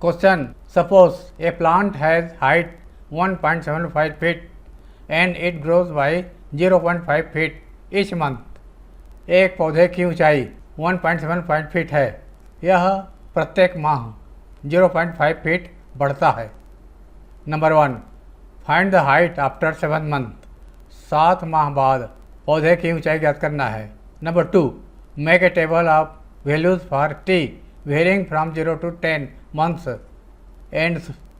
Question: Suppose a plant has height 1.75 feet and it grows by 0.5 feet each month. एक पौधे की ऊंचाई 1.75 feet है, यह प्रत्येक माह 0.5 फीट बढ़ता है. Number 1. Find the height after 7 month. 7 माह बाद पौधे की ऊंचाई ज्ञात करना है. Number 2. Make a table of values for T varying from 0 to 10 months and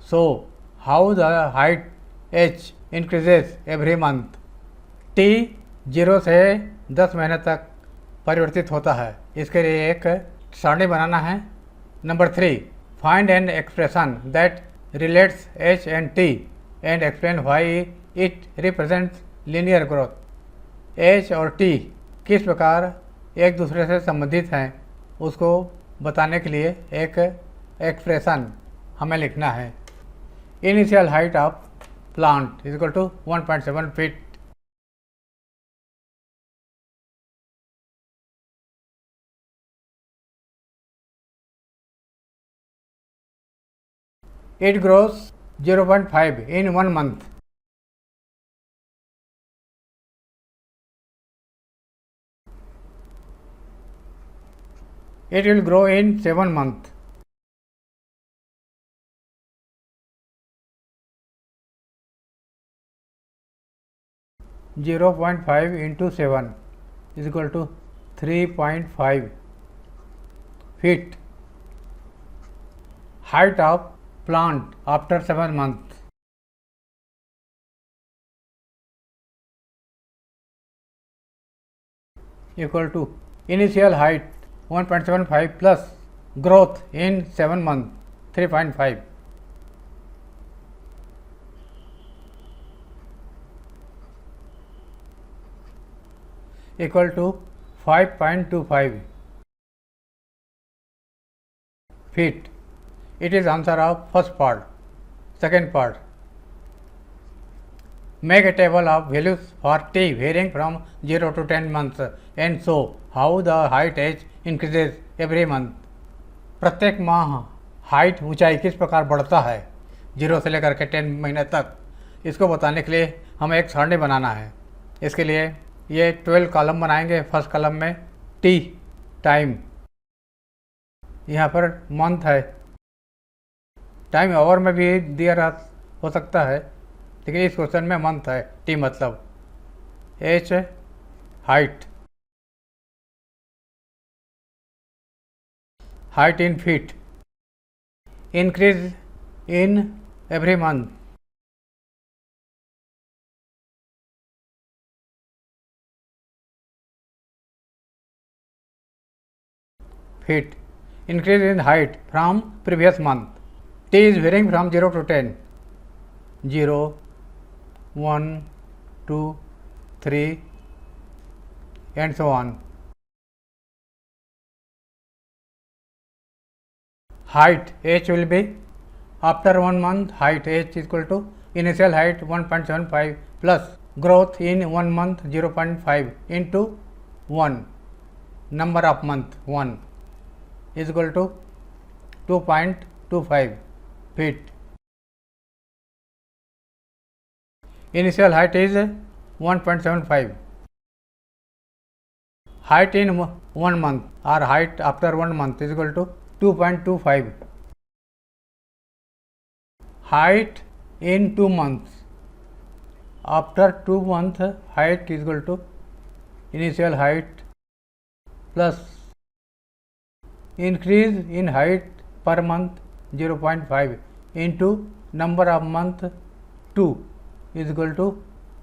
show how the height h increases every month. T 0 से 10 महीने तक परिवर्तित होता है. इसके लिए एक सारणी बनाना है. Number 3. Find an expression that relates h and t and explain why it represents linear growth. h और t किस प्रकार एक दूसरे से संबंधित हैं उसको बताने के लिए एक एक्सप्रेशन हमें लिखना है. Initial height of plant is equal to 1.7 feet. It grows 0.5 in 1 month. It will grow in 7 months. (0.5 into 7 is equal to 3.5 feet. Height of plant after 7 months. Equal to initial height 1.75 plus growth in 7 months 3.5. Equal to 5.25 feet. It is answer of first part. Second part. Make a table of values for t varying from 0 to 10 months and show how the height h increases every month. प्रत्येक माह height ऊंचाई किस प्रकार बढ़ता है 0 से लेकर के 10 महीने तक, इसको बताने के लिए हमें एक सारणी बनाना है. इसके लिए ये 12 कॉलम बनाएंगे. फर्स्ट कॉलम में टी टाइम, यहाँ पर मंथ है. टाइम आवर में भी दिया हो सकता है, लेकिन इस क्वेश्चन में मंथ है. टी मतलब H height in feet. Increase in every month. Feet. Increase in height from previous month. T is varying from 0 to 10. 0, 1, 2, 3 and so on. Height h will be after 1 month height h is equal to initial height 1.75 plus growth in 1 month 0.5 into 1 number of month 1 is equal to 2.25 feet. Initial height is 1.75. Height in 1 month or height after 1 month is equal to 2.25. Height in 2 months. After 2 months height is equal to initial height plus increase in height per month 0.5 into number of month 2 is equal to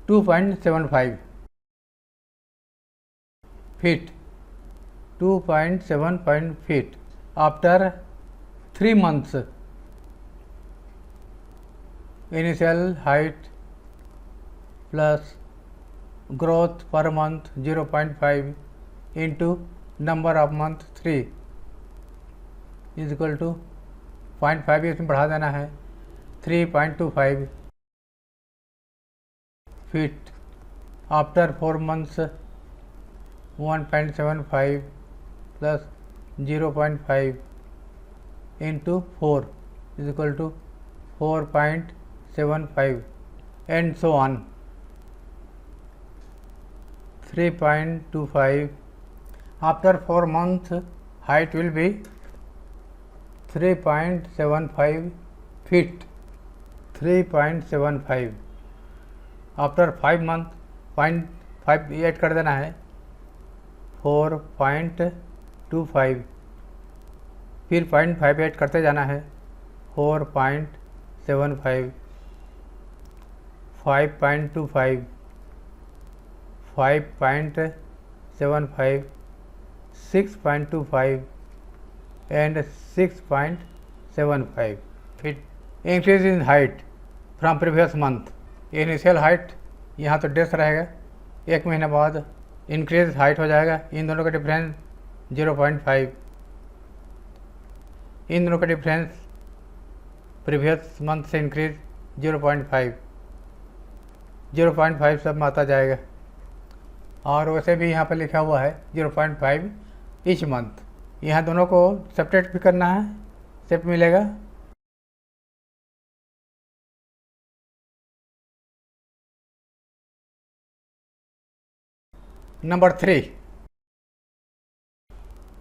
2.75 feet. 2.75 feet. After 3 months initial height plus growth per month 0.5 into number of month 3 is equal to 0.5 इसमें बढ़ा देना है 3.25 feet. After 4 months 1.75 plus 0.5 into 4 is equal to 4.75 and so on. 3.25. After 4 months, height will be 3.75 feet. 3.75. After 5 month 0.5 add कर देना है, 4.25, फिर 0.5 add करते जाना है, 4.75, 5.25, 5.75, 6.25 and 6.75 feet. Increase in height from previous month. Initial height यहाँ तो डेस रहेगा, 1 महीने बाद इंक्रीज हाइट हो जाएगा, इन दोनों का डिफरेंस 0.5, इन दोनों का डिफरेंस प्रीवियस मंथ से इंक्रीज 0.5, 0.5 सब में आता जाएगा। और वैसे भी यहाँ पर लिखा हुआ है 0.5 ईच मंथ, यहाँ दोनों को सेपरेट भी करना है, सेप मिलेगा। Number 3.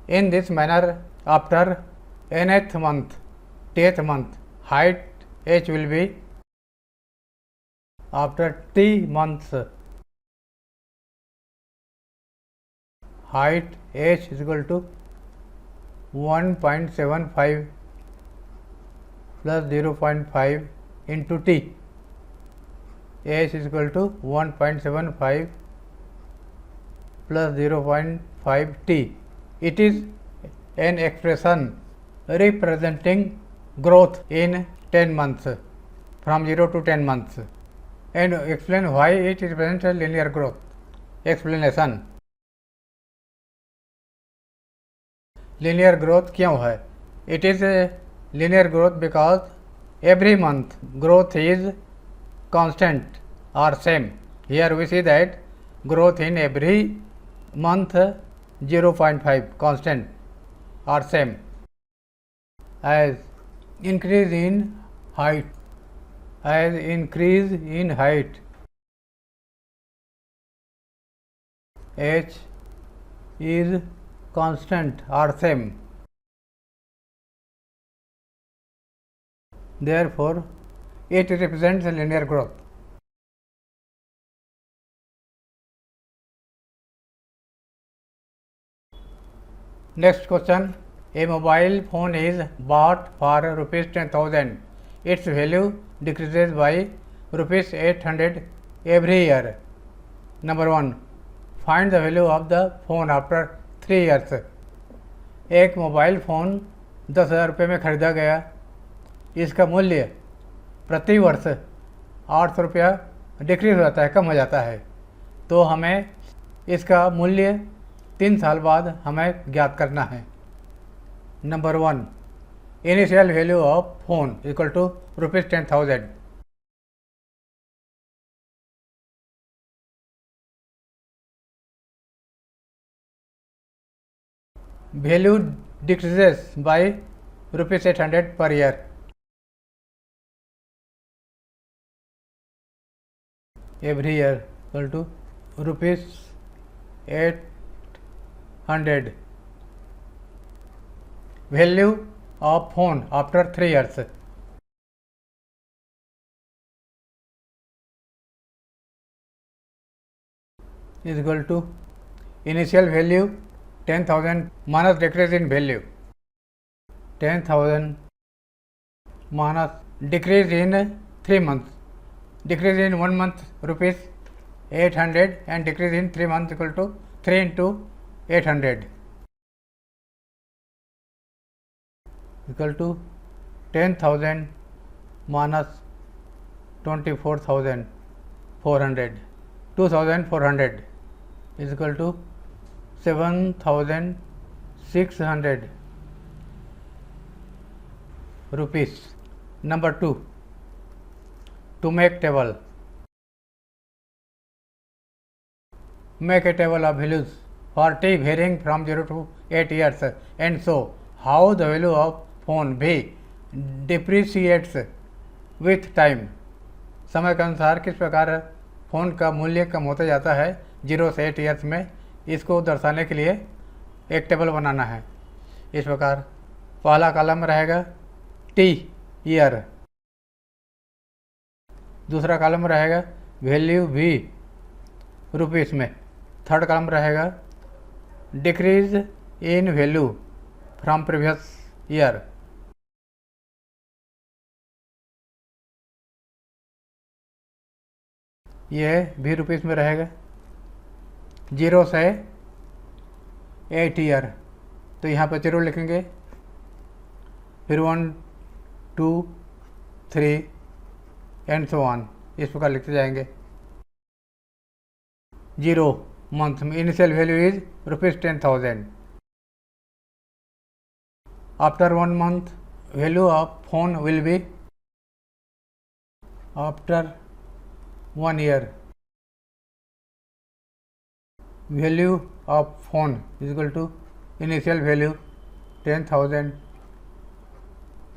In this manner, after nth month, 10th month, height h will be, after t months, height h is equal to 1.75 plus 0.5 into t. h is equal to 1.75 plus 0.5 t. It is an expression representing growth in 10 months, from 0 to 10 months, and explain why it represents a linear growth. Explanation. Linear growth क्यों है? It is a linear growth because every month growth is constant or same. Here we see that growth in every month 0.5 constant or same. As increase in height, h is constant or same. Therefore, it represents a linear growth. Next question. A mobile phone is bought for rupees 10,000. Its value decreases by rupees 800 every year. Number 1. Find the value of the phone after 3 years. एक mobile phone 10,000 रुपये में ख़रीदा गया, इसका मूल्य प्रति वर्ष 800 रुपया डिक्रीज हो जाता है, कम हो जाता है। तो हमें इसका मूल्य 3 साल बाद हमें ज्ञात करना है। Number 1. Initial value of phone equal to rupees 10,000। Value decreases by rupees 800 per year. Every year equal to rupees 800। Value of phone after 3 years. Is equal to initial value 10,000 minus decrease in value. 10,000 minus decrease in 3 months. Decrease in 1 month rupees 800 and decrease in 3 months equal to 3 into 800. Equal to 10,000 minus 24,400. 2,400 is equal to 7,600 rupees. Number 2. To make table. Make a table of values for t varying from 0 to 8 years and so how the value of phone B depreciates with time. समय के अनुसार किस प्रकार phone का मूल्य कम होता जाता है 0 से 8 ईयर्स में, इसको दर्शाने के लिए एक टेबल बनाना है। इस प्रकार पहला कॉलम रहेगा टी ईयर, दूसरा कॉलम रहेगा वैल्यू वी रुपीस में, थर्ड कॉलम रहेगा decrease in value from previous year, यह भी रुपीस में रहेगा। 0 से 8 ईयर, तो यहाँ पर 0 लिखेंगे, फिर 1 2 3 एंड सो ऑन, इस प्रकार लिखते जाएंगे। 0 मंथ में initial value is ₹10,000। After 1 month value of phone will be, after 1 year value of phone is equal to initial value 10,000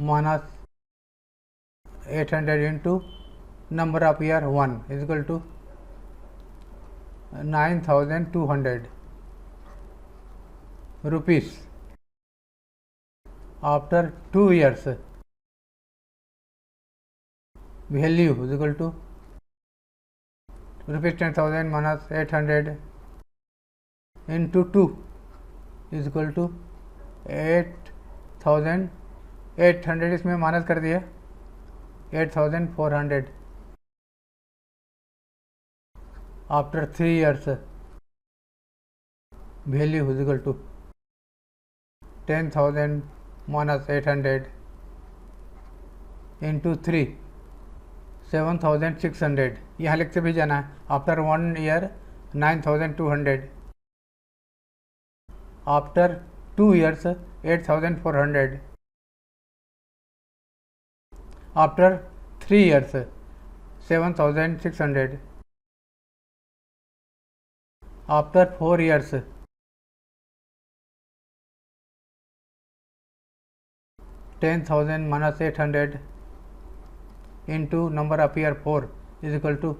minus 800 into number of year 1 is equal to 9,200 rupees. After 2 years value is equal to ₹10,000 minus 800 into 2 is equal to 8,800, इसमें minus कर दिया 8,400। After 3 years value is equal to 10,000 minus 800 into 3 7,600, यहाँ लिखते भी जाना है। After 1 year 9,200, after 2 years 8,400, after 3 years 7,600, after 4 years 10,000 minus 800 into number of year 4 is equal to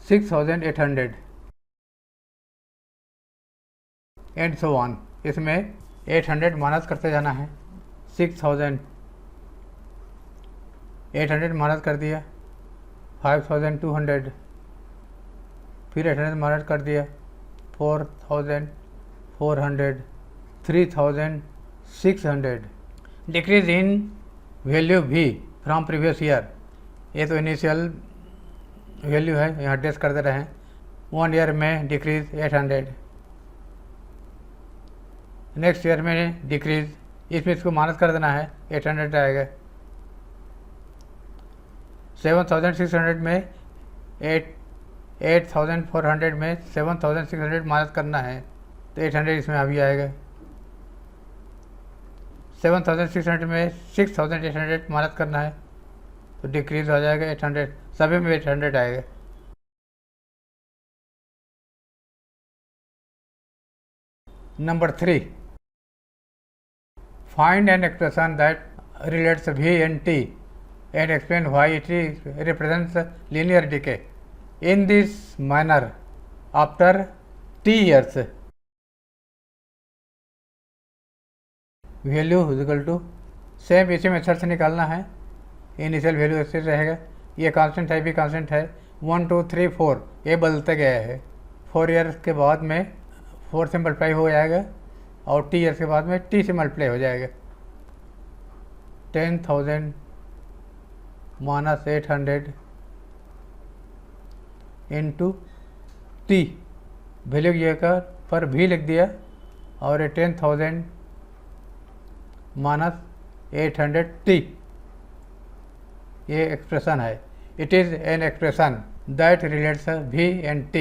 6,800 and so on. इसमें 800 minus करते जाना है। 6,800 माइनस कर दिया 5,200, फिर 800 माइनस कर दिया 4,400, 3,600। डिक्रीज इन वैल्यू भी फ्रॉम प्रीवियस ईयर, ये तो इनिशियल वैल्यू है, यहाँ टेस्ट करते रहे। 1 ईयर में डिक्रीज 800, नेक्स्ट ईयर में डिक्रीज, इसमें इसको माइनस कर देना है 800 आएगा। 7,600 में 8,400 में 7,600 माइनस करना है, तो 800 इसमें अभी आएगा। 7,600 में 6,800 माइनस करना है, तो डिक्रीज हो जाएगा 800, सभी में 800 आएगा। Number 3, find an expression that relates V and T and explain why it represents linear decay in this manner after T years। Value is equal to same इसी मेथड से निकालना है। इनिशियल वैल्यू ऐसे रहेगा, ये कांस्टेंट है भी constant है। 1 2 3 4 ये बदलते गया है। 4 ईयर्स के बाद में 4 से मल्टीप्लाई हो जाएगा और T ईयर्स के बाद में T से मल्टीप्लाई हो जाएगा। 10,000 माइनस 800 इंटू T, वैल्यू ये का पर भी लिख दिया और 10,000 माइनस 800T, ये एक्सप्रेशन है। It is an expression that relates V and T,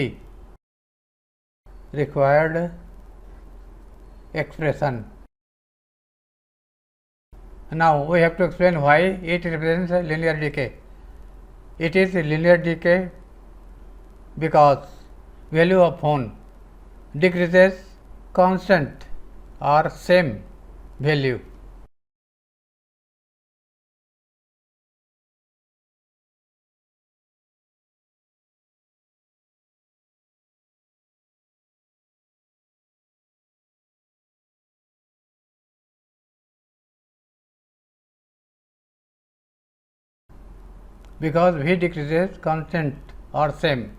required expression. Now we have to explain why it represents linear decay. It is linear decay because value of phone decreases constant or same value because V decreases constant or same.